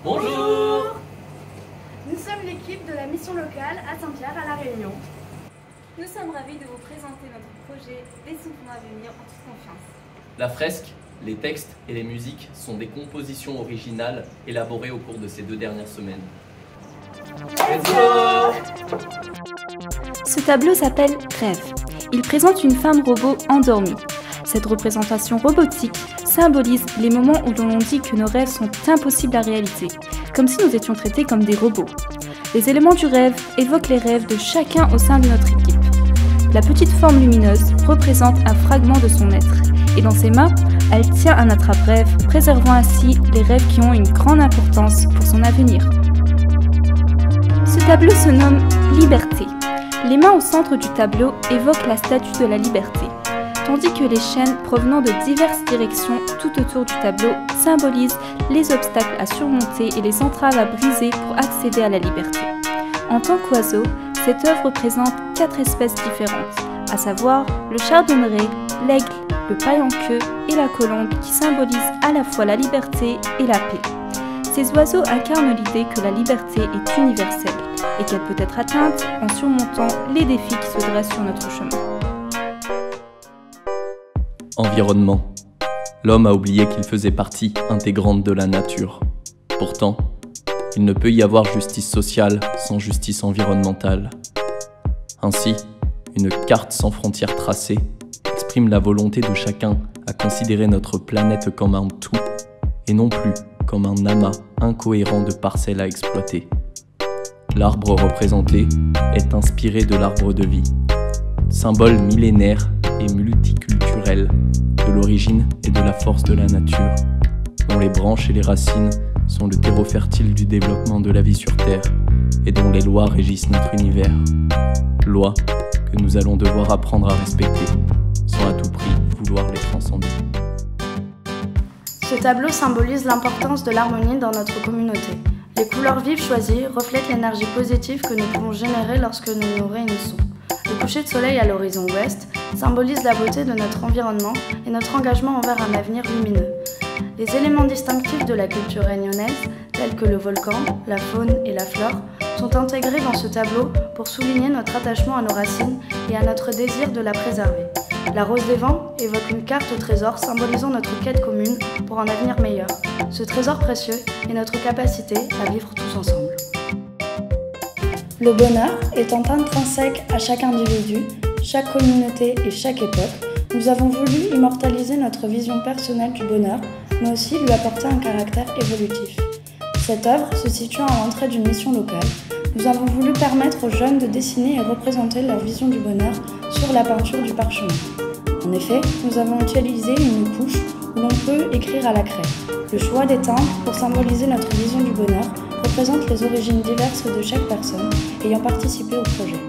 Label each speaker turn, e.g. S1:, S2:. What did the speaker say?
S1: Bonjour.
S2: Nous sommes l'équipe de la mission locale à Saint-Pierre à La Réunion.
S3: Nous sommes ravis de vous présenter notre projet Des sons pour l'avenir en toute confiance.
S1: La fresque, les textes et les musiques sont des compositions originales élaborées au cours de ces 2 dernières semaines. Let's go!
S4: Ce tableau s'appelle Rêve. Il présente une femme robot endormie. Cette représentation robotique symbolise les moments où l'on dit que nos rêves sont impossibles à réaliser, comme si nous étions traités comme des robots. Les éléments du rêve évoquent les rêves de chacun au sein de notre équipe. La petite forme lumineuse représente un fragment de son être, et dans ses mains, elle tient un attrape-rêve, préservant ainsi les rêves qui ont une grande importance pour son avenir. Ce tableau se nomme Liberté. Les mains au centre du tableau évoquent la statue de la liberté, tandis que les chaînes provenant de diverses directions tout autour du tableau symbolisent les obstacles à surmonter et les entraves à briser pour accéder à la liberté. En tant qu'oiseau, cette œuvre présente 4 espèces différentes, à savoir le chardonneret, l'aigle, le paille-en-queue et la colombe qui symbolisent à la fois la liberté et la paix. Ces oiseaux incarnent l'idée que la liberté est universelle et qu'elle peut être atteinte en surmontant les défis qui se dressent sur notre chemin.
S1: Environnement. L'homme a oublié qu'il faisait partie intégrante de la nature. Pourtant, il ne peut y avoir justice sociale sans justice environnementale. Ainsi, une carte sans frontières tracée exprime la volonté de chacun à considérer notre planète comme un tout et non plus comme un amas incohérent de parcelles à exploiter. L'arbre représenté est inspiré de l'arbre de vie, symbole millénaire et multiculturel de l'origine et de la force de la nature, dont les branches et les racines sont le terreau fertile du développement de la vie sur Terre et dont les lois régissent notre univers. Lois que nous allons devoir apprendre à respecter, sans à tout prix vouloir les transcender.
S2: Ce tableau symbolise l'importance de l'harmonie dans notre communauté. Les couleurs vives choisies reflètent l'énergie positive que nous pouvons générer lorsque nous nous réunissons. Le coucher de soleil à l'horizon ouest symbolise la beauté de notre environnement et notre engagement envers un avenir lumineux. Les éléments distinctifs de la culture réunionnaise, tels que le volcan, la faune et la flore, sont intégrés dans ce tableau pour souligner notre attachement à nos racines et à notre désir de la préserver. La rose des vents évoque une carte au trésor symbolisant notre quête commune pour un avenir meilleur. Ce trésor précieux est notre capacité à vivre tous ensemble. Le bonheur étant intrinsèque à chaque individu, chaque communauté et chaque époque, nous avons voulu immortaliser notre vision personnelle du bonheur, mais aussi lui apporter un caractère évolutif. Cette œuvre se situant à l'entrée d'une mission locale, nous avons voulu permettre aux jeunes de dessiner et représenter leur vision du bonheur sur la peinture du parchemin. En effet, nous avons utilisé une couche où l'on peut écrire à la craie. Le choix des timbres pour symboliser notre vision du bonheur représente les origines diverses de chaque personne ayant participé au projet.